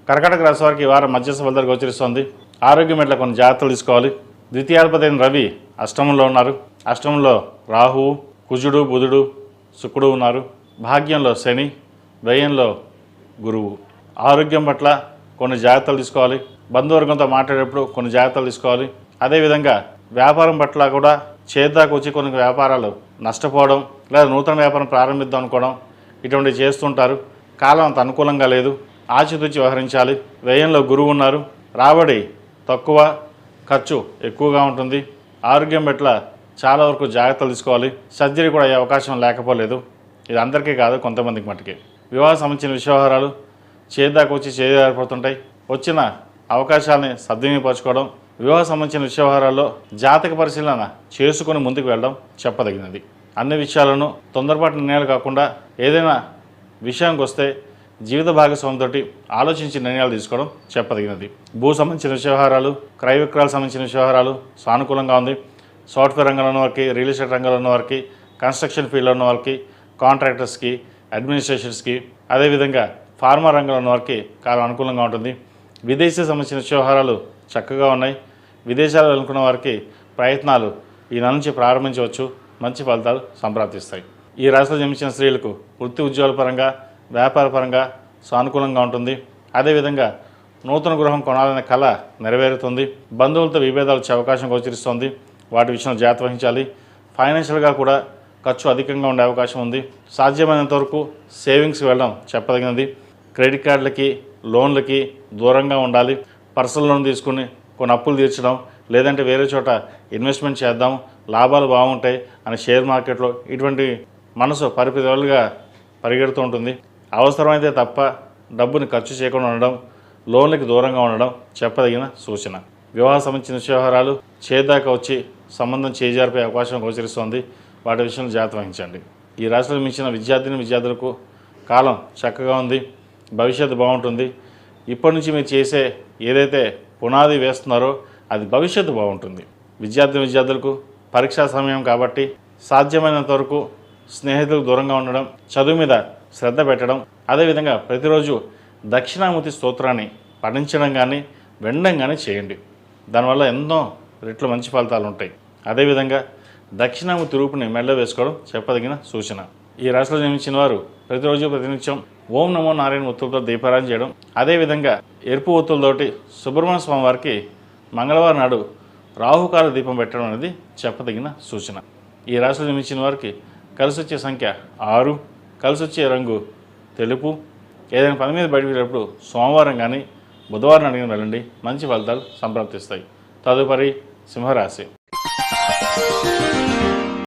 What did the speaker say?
కర్కాటక రాశి వారికి ఈ వారం మధ్యస్థ ఫలితాలు గోచరిస్తోంది. ఆరోగ్యం ఎట్లా కొన్ని జాగ్రత్తలు తీసుకోవాలి. ద్వితీయాధిపతి అయిన రవి అష్టమంలో ఉన్నారు. అష్టమంలో రాహువు, కుజుడు, బుధుడు, శుక్రుడు ఉన్నారు. భాగ్యంలో శని, వ్యయంలో గురువు. ఆరోగ్యం పట్ల కొన్ని జాగ్రత్తలు తీసుకోవాలి. బంధువర్గంతో మాట్లాడేటప్పుడు కొన్ని జాగ్రత్తలు తీసుకోవాలి. అదేవిధంగా వ్యాపారం పట్ల కూడా చేద్దాకు వచ్చి కొన్ని వ్యాపారాలు నష్టపోవడం, లేదా నూతన వ్యాపారం ప్రారంభిద్దాం అనుకోవడం ఇటువంటివి చేస్తుంటారు. కాలం అంత అనుకూలంగా లేదు. ఆచితూచి వ్యవహరించాలి. వ్యయంలో గురువు ఉన్నారు. రాబడి తక్కువ, ఖర్చు ఎక్కువగా ఉంటుంది. ఆరోగ్యం పట్ల చాలా వరకు జాగ్రత్తలు తీసుకోవాలి. సర్జరీ కూడా అయ్యే అవకాశం లేకపోలేదు. ఇది అందరికీ కాదు, కొంతమందికి మట్టుకే. వివాహం సంబంధించిన విషయవహారాలు చేద్దాకు వచ్చి చేయపడుతుంటాయి. వచ్చిన అవకాశాలని సద్వినియోగపరచుకోవడం, వివాహం సంబంధించిన విషయవహారాల్లో జాతక పరిశీలన చేసుకుని ముందుకు వెళ్ళడం చెప్పదగినది. అన్ని విషయాలను తొందరపాటు నిర్ణయాలు కాకుండా ఏదైనా విషయానికి వస్తే జీవిత భాగస్వామితో ఆలోచించి నిర్ణయాలు తీసుకోవడం చెప్పదగినది. భూ సంబంధించిన విషయవహారాలు, క్రయ విక్రయాలకు సంబంధించిన విషయవహారాలు సానుకూలంగా ఉంది. సాఫ్ట్వేర్ రంగంలో ఉన్న వారికి, రియల్ ఎస్టేట్ రంగంలో ఉన్న వారికి, కన్స్ట్రక్షన్ ఫీల్డ్లో ఉన్న వారికి, కాంట్రాక్టర్స్కి, అడ్మినిస్ట్రేషన్స్కి, అదేవిధంగా ఫార్మా రంగంలో ఉన్న వారికి కాలం అనుకూలంగా ఉంటుంది. విదేశీ సంబంధించిన విషయవహారాలు చక్కగా ఉన్నాయి. విదేశాలు అనుకున్న వారికి ప్రయత్నాలు ఈ నెల నుంచి ప్రారంభించవచ్చు. మంచి ఫలితాలు సంప్రాప్తిస్తాయి. ఈ రాశిలో జన్మించిన స్త్రీలకు వృత్తి ఉద్యోగాల పరంగా, వ్యాపార పరంగా సానుకూలంగా ఉంటుంది. అదేవిధంగా నూతన గృహం కొనాలనే కళ నెరవేరుతుంది. బంధువులతో విభేదాలు వచ్చే అవకాశం గోచరిస్తోంది. వాటి విషయంలో జాగ్రత్త వహించాలి. ఫైనాన్షియల్గా కూడా ఖర్చు అధికంగా ఉండే అవకాశం ఉంది. సాధ్యమైనంత వరకు సేవింగ్స్కి వెళ్ళడం చెప్పదగినది. క్రెడిట్ కార్డులకి, లోన్లకి దూరంగా ఉండాలి. పర్సనల్ లోన్ తీసుకుని కొన్ని అప్పులు తీర్చడం, లేదంటే వేరే చోట ఇన్వెస్ట్మెంట్ చేద్దాం, లాభాలు బాగుంటాయి అని షేర్ మార్కెట్లో ఇటువంటి మనసు పరిపరిగా పరిగెడుతూ ఉంటుంది. అవసరమైతే తప్ప డబ్బుని ఖర్చు చేయకుండా ఉండడం, లోన్లకి దూరంగా ఉండడం చెప్పదగిన సూచన. వివాహ సంబంధించిన వ్యవహారాలు చేద్దాకా వచ్చి సంబంధం చేజారిపోయే అవకాశం గోచరిస్తోంది. వాటి విషయంలో జాగ్రత్త వహించండి. ఈ రాశిలో మించిన విద్యార్థులకు కాలం చక్కగా ఉంది. భవిష్యత్తు బాగుంటుంది. ఇప్పటి నుంచి మీరు చేసే ఏదైతే పునాది వేస్తున్నారో అది భవిష్యత్తు బాగుంటుంది. విద్యార్థులకు పరీక్షా సమయం కాబట్టి సాధ్యమైనంత వరకు స్నేహితులకు దూరంగా ఉండడం, చదువు మీద శ్రద్ధ పెట్టడం, అదేవిధంగా ప్రతిరోజు దక్షిణామూర్తి స్తోత్రాన్ని పఠించడం కానీ వినడం కానీ చేయండి. దానివల్ల ఎన్నో రెట్లు మంచి ఫలితాలు ఉంటాయి. అదేవిధంగా దక్షిణామూర్తి రూపుని మెడలో వేసుకోవడం చెప్పదగిన సూచన. ఈ రాశిలో జన్మించిన వారు ప్రతిరోజు ప్రతినిత్యం ఓం నమో నారాయణ ఒత్తులతో దీపారాధన చేయడం, అదేవిధంగా ఎరుపు ఒత్తులతోటి సుబ్రహ్మణ్య స్వామి వారికి మంగళవారం నాడు రాహుకాల దీపం పెట్టడం అనేది చెప్పదగిన సూచన. ఈ రాశిలో జన్మించిన వారికి కలిసి వచ్చే సంఖ్య 6, కలిసి వచ్చే రంగు తెలుపు. ఏదైనా పని మీద బయటకు వెళ్ళినప్పుడు సోమవారం కానీ బుధవారం అడిగిన వెళ్ళండి. మంచి ఫలితాలు సంప్రాప్తిస్తాయి. తదుపరి సింహరాశి.